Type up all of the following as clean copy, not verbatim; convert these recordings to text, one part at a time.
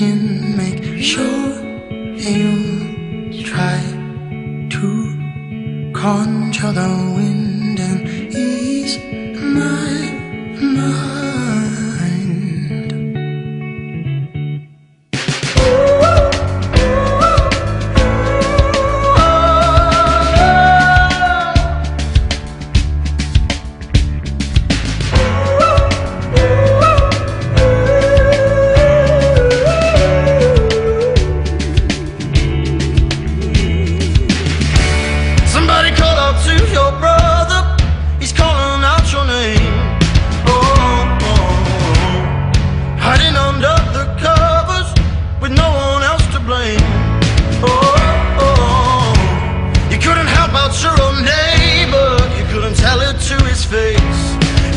skin, make sure you try to control the wind and ease my mind.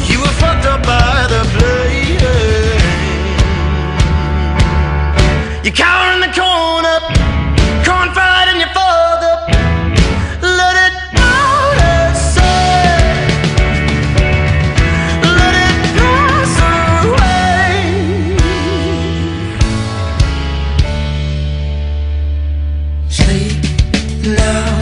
You were fucked up by the blade. You cower in the corner, corn-fried in your father. Let it out inside. Let it pass away. Sleep now.